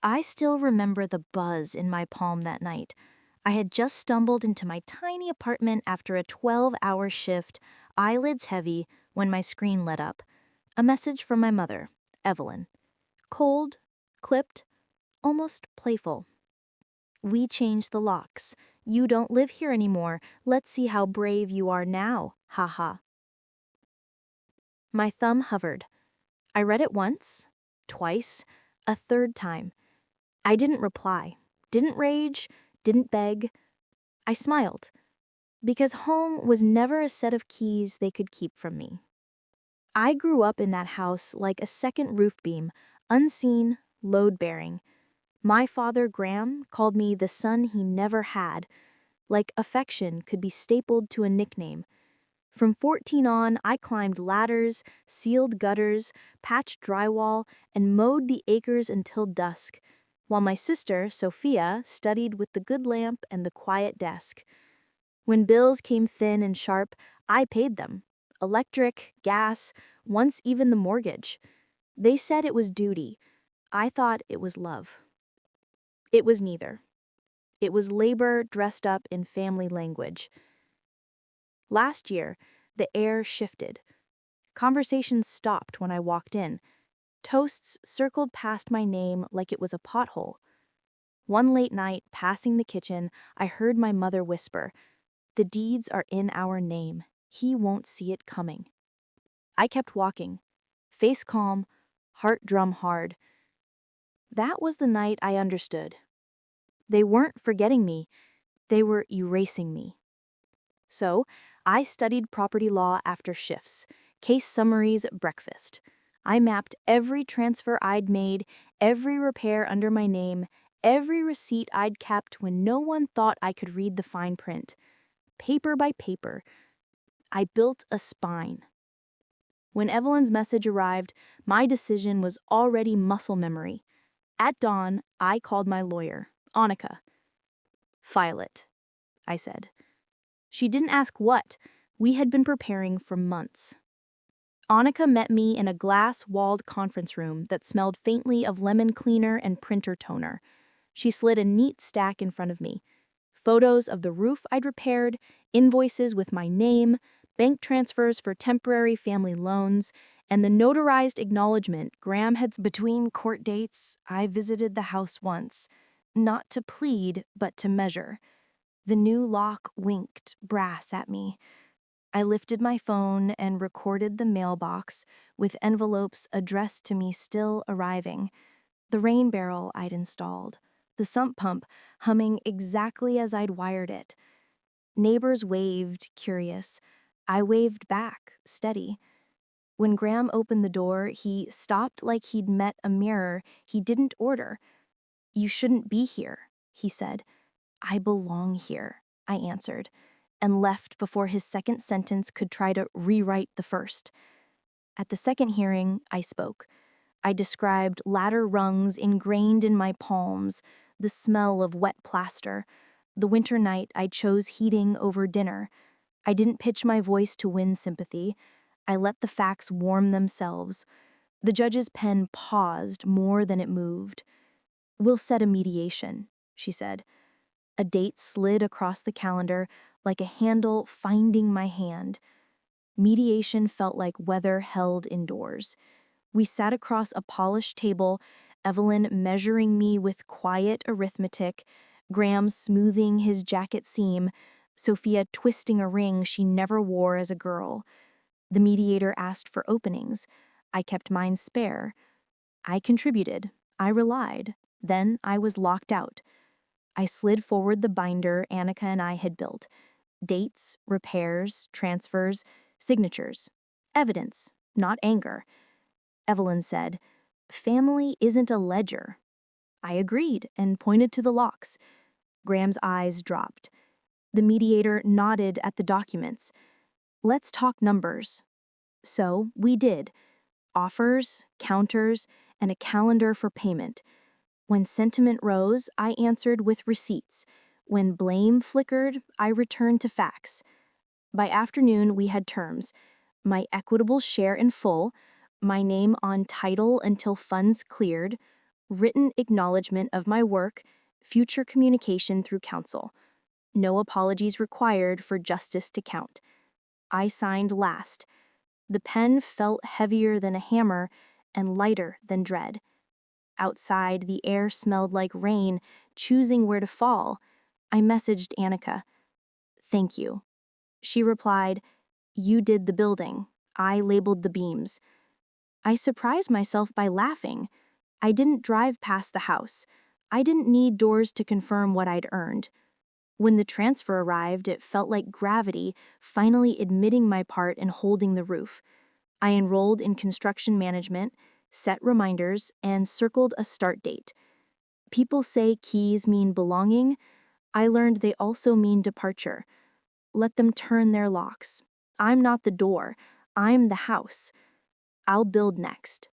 I still remember the buzz in my palm that night. I had just stumbled into my tiny apartment after a 12-hour shift, eyelids heavy, when my screen lit up. A message from my mother, Evelyn. Cold, clipped, almost playful. We changed the locks. You don't live here anymore. Let's see how brave you are now. Ha ha. My thumb hovered. I read it once, twice, a third time. I didn't reply, didn't rage, didn't beg. I smiled, because home was never a set of keys they could keep from me. I grew up in that house like a second roof beam, unseen, load-bearing. My father, Graham, called me the son he never had, like affection could be stapled to a nickname. From 14 on, I climbed ladders, sealed gutters, patched drywall, and mowed the acres until dusk, while my sister, Sophia, studied with the good lamp and the quiet desk. When bills came thin and sharp, I paid them. Electric, gas, once even the mortgage. They said it was duty. I thought it was love. It was neither. It was labor dressed up in family language. Last year, the air shifted. Conversations stopped when I walked in. Toasts circled past my name like it was a pothole. One late night, passing the kitchen, I heard my mother whisper, "The deeds are in our name. He won't see it coming." I kept walking, face calm, heart drum hard. That was the night I understood. They weren't forgetting me, they were erasing me. So, I studied property law after shifts, case summaries at breakfast. I mapped every transfer I'd made, every repair under my name, every receipt I'd kept when no one thought I could read the fine print. Paper by paper, I built a spine. When Evelyn's message arrived, my decision was already muscle memory. At dawn, I called my lawyer, Annika. "File it," I said. She didn't ask what. We had been preparing for months. Annika met me in a glass-walled conference room that smelled faintly of lemon cleaner and printer toner. She slid a neat stack in front of me. Photos of the roof I'd repaired, invoices with my name, bank transfers for temporary family loans, and the notarized acknowledgement Graham had. Between court dates, I visited the house once, not to plead, but to measure. The new lock winked brass at me. I lifted my phone and recorded the mailbox, with envelopes addressed to me still arriving. The rain barrel I'd installed, the sump pump humming exactly as I'd wired it. Neighbors waved, curious. I waved back, steady. When Graham opened the door, he stopped like he'd met a mirror he didn't order. "You shouldn't be here," he said. "I belong here," I answered, and left before his second sentence could try to rewrite the first. At the second hearing, I spoke. I described ladder rungs ingrained in my palms, the smell of wet plaster, the winter night I chose heating over dinner. I didn't pitch my voice to win sympathy. I let the facts warm themselves. The judge's pen paused more than it moved. "We'll set a mediation," she said. A date slid across the calendar like a handle finding my hand. Mediation felt like weather held indoors. We sat across a polished table, Evelyn measuring me with quiet arithmetic, Graham smoothing his jacket seam, Sophia twisting a ring she never wore as a girl. The mediator asked for openings. I kept mine spare. I contributed. I relied. Then I was locked out. I slid forward the binder Annika and I had built. Dates, repairs, transfers, signatures. Evidence, not anger. Evelyn said, "Family isn't a ledger." I agreed and pointed to the locks. Graham's eyes dropped. The mediator nodded at the documents. "Let's talk numbers." So we did. Offers, counters, and a calendar for payment. When sentiment rose, I answered with receipts. When blame flickered, I returned to facts. By afternoon, we had terms. My equitable share in full, my name on title until funds cleared, Written acknowledgement of my work, future communication through counsel. No apologies required for justice to count. I signed last. The pen felt heavier than a hammer and lighter than dread. Outside, the air smelled like rain, choosing where to fall. I messaged Annika. Thank you. She replied, You did the building. I labeled the beams. I surprised myself by laughing. I didn't drive past the house. I didn't need doors to confirm what I'd earned. When the transfer arrived, it felt like gravity finally admitting my part in holding the roof. I enrolled in construction management, set reminders, and circled a start date. People say keys mean belonging. I learned they also mean departure. Let them turn their locks. I'm not the door. I'm the house. I'll build next.